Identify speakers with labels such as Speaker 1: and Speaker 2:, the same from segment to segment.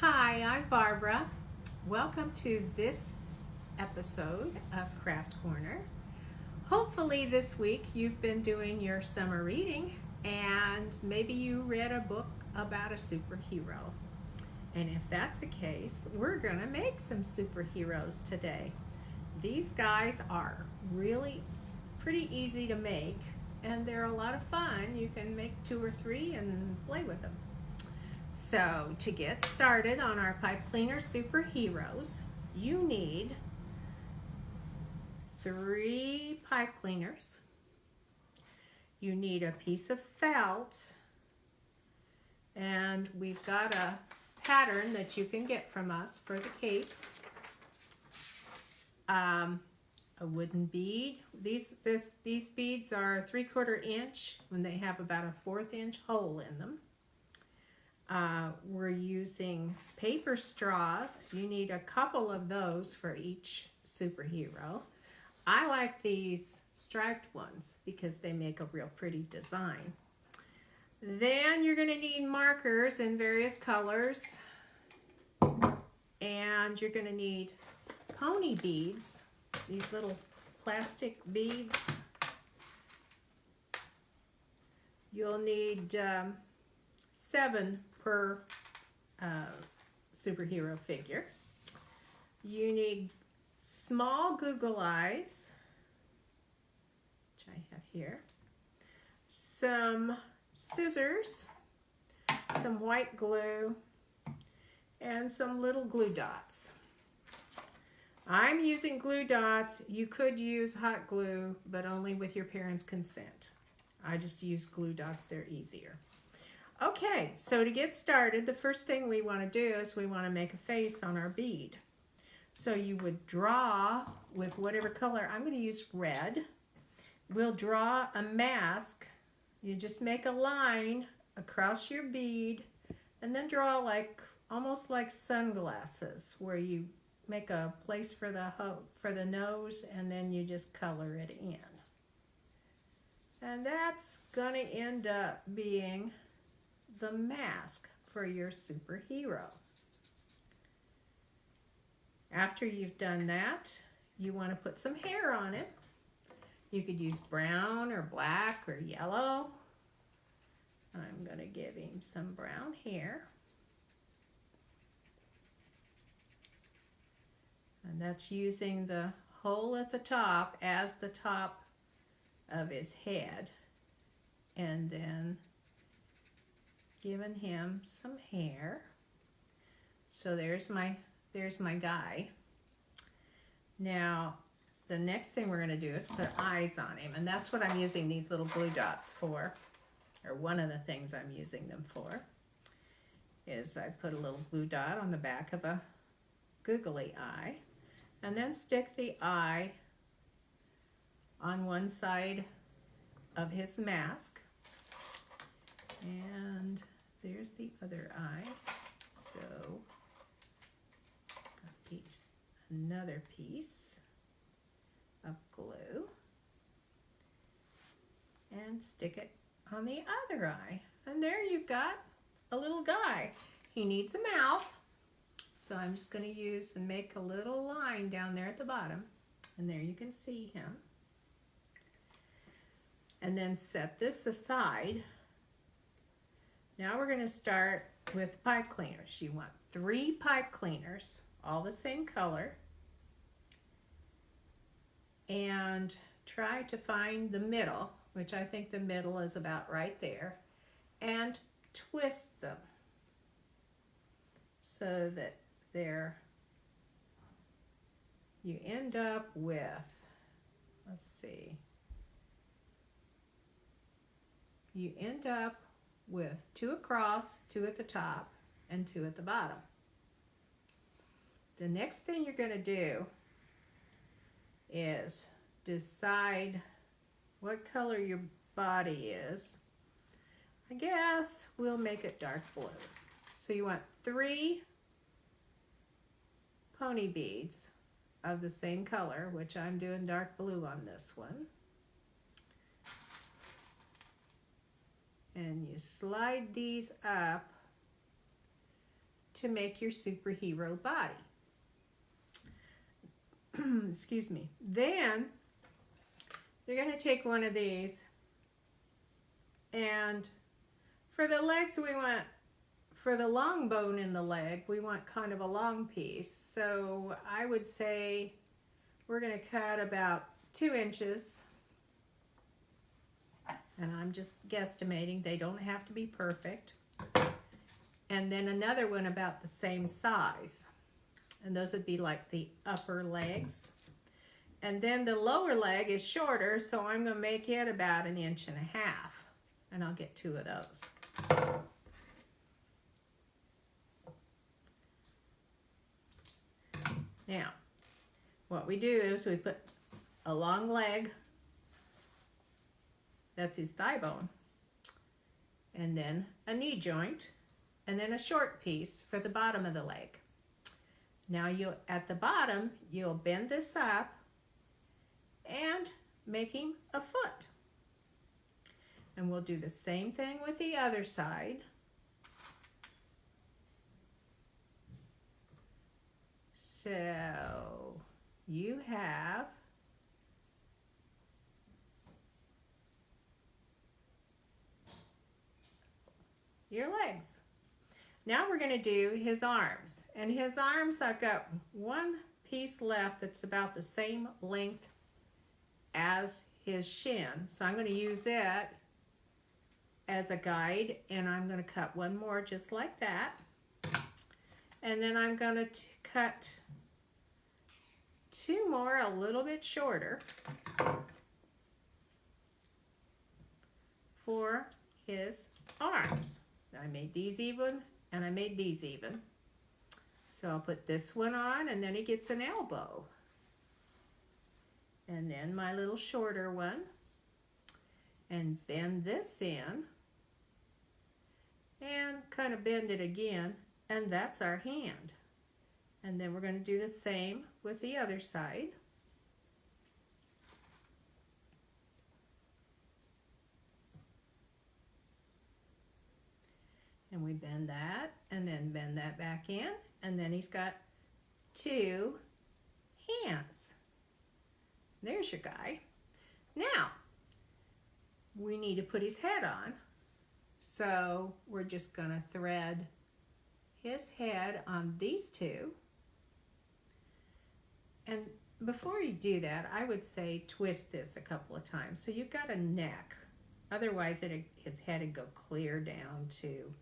Speaker 1: Hi, I'm Barbara. Welcome to this episode of Craft Corner. Hopefully, this week you've been doing your summer reading and maybe you read a book about a superhero. And if that's the case, we're going to make some superheroes today. These guys are really pretty easy to make and they're a lot of fun. You can make two or three and play with them. So, to get started on our pipe cleaner superheroes, you need 3 pipe cleaners. You need a piece of felt, and we've got a pattern that you can get from us for the cape. A wooden bead. These beads are 3/4 inch when they have about a 1/4 inch hole in them. We're using paper straws. You need a couple of those for each superhero. I like these striped ones because they make a real pretty design. Then you're going to need markers in various colors. And you're going to need pony beads, these little plastic beads. You'll need 7 per superhero figure. You need small Google eyes, which I have here, some scissors, some white glue, and some little glue dots. I'm using glue dots. You could use hot glue, but only with your parents' consent. I just use glue dots, they're easier. Okay, so to get started, the first thing we want to do is we want to make a face on our bead. So you would draw with whatever color. I'm going to use red. We'll draw a mask. You just make a line across your bead and then draw almost like sunglasses, where you make a place for the nose and then you just color it in. And that's going to end up being the mask for your superhero. After you've done that, you want to put some hair on it. You could use brown or black or yellow. I'm going to give him some brown hair. And that's using the hole at the top as the top of his head. And then giving him some hair. So there's my guy. Now, the next thing we're going to do is put eyes on him, and that's what I'm using these little glue dots for, or one of the things I'm using them for, is I put a little glue dot on the back of a googly eye, and then stick the eye on one side of his mask, and there's the other eye. So another piece of glue and stick it on the other eye. And there you've got a little guy. He needs a mouth, so I'm just going to use and make a little line down there at the bottom, and there you can see him. And then set this aside. Now we're going to start with pipe cleaners. You want 3 pipe cleaners, all the same color, and try to find the middle, which I think the middle is about right there, and twist them so that you end up with, let's see, you end up with 2 across, 2 at the top, and 2 at the bottom. The next thing you're going to do is decide what color your body is. I guess we'll make it dark blue. So you want 3 pony beads of the same color, which I'm doing dark blue on this one. And you slide these up to make your superhero body. Excuse me. Then you're going to take one of these, and for the legs we want, for the long bone in the leg, we want kind of a long piece. So I would say we're going to cut about 2 inches. And I'm just guesstimating, they don't have to be perfect. And then another one about the same size. And those would be like the upper legs. And then the lower leg is shorter, so I'm going to make it about 1.5 inches. And I'll get 2 of those. Now, what we do is we put a long leg, that's his thigh bone, and then a knee joint, and then a short piece for the bottom of the leg. Now at the bottom, you'll bend this up and make him a foot. And we'll do the same thing with the other side. So you have your legs. Now we're going to do his arms. And his arms, I've got one piece left that's about the same length as his shin. So I'm going to use it as a guide, and I'm going to cut one more just like that. And then I'm going to cut 2 more a little bit shorter for his arms. I made these even, and I made these even. So I'll put this one on, and then he gets an elbow. And then my little shorter one. And bend this in. And kind of bend it again. And that's our hand. And then we're going to do the same with the other side. And we bend that, and then bend that back in, and then he's got 2 hands. There's your guy. Now, we need to put his head on. So we're just going to thread his head on these 2. And before you do that, I would say twist this a couple of times. So you've got a neck. Otherwise, his head would go clear down to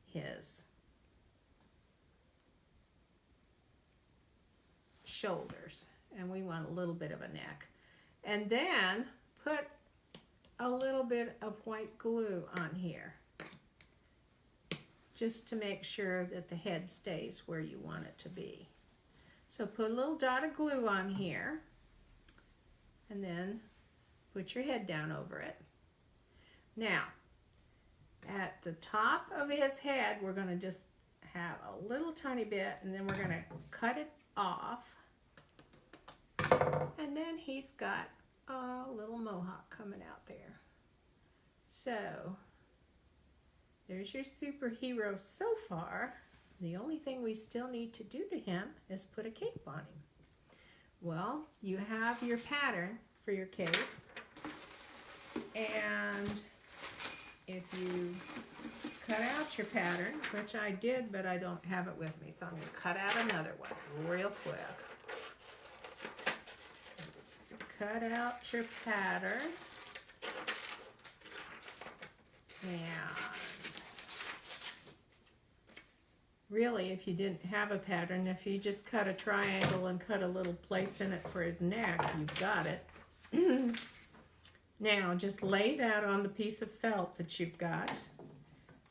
Speaker 1: his shoulders. And we want a little bit of a neck. And then put a little bit of white glue on here, just to make sure that the head stays where you want it to be. So put a little dot of glue on here, and then put your head down over it. Now, at the top of his head, we're going to just have a little tiny bit, and then we're going to cut it off. And then he's got a little mohawk coming out there. So, there's your superhero so far. The only thing we still need to do to him is put a cape on him. Well, you have your pattern for your cape. And if you cut out your pattern, which I did, but I don't have it with me, so I'm going to cut out another one real quick. Cut out your pattern. And really, if you didn't have a pattern, if you just cut a triangle and cut a little place in it for his neck, you've got it. Now, just lay that on the piece of felt that you've got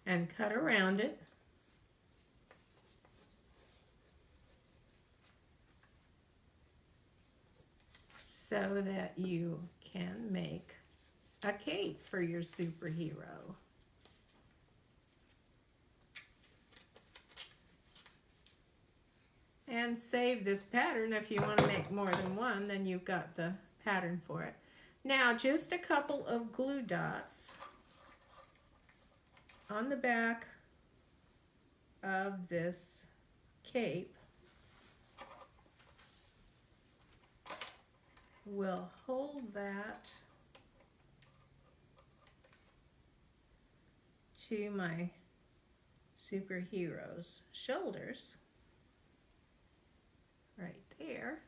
Speaker 1: and cut around it. So that you can make a cape for your superhero. And save this pattern. If you want to make more than one, then you've got the pattern for it. Now, just a couple of glue dots on the back of this cape will hold that to my superhero's shoulders right there.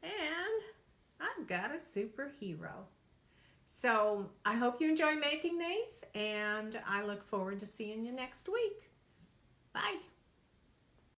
Speaker 1: And I've got a superhero. So I hope you enjoy making these, and I look forward to seeing you next week. Bye.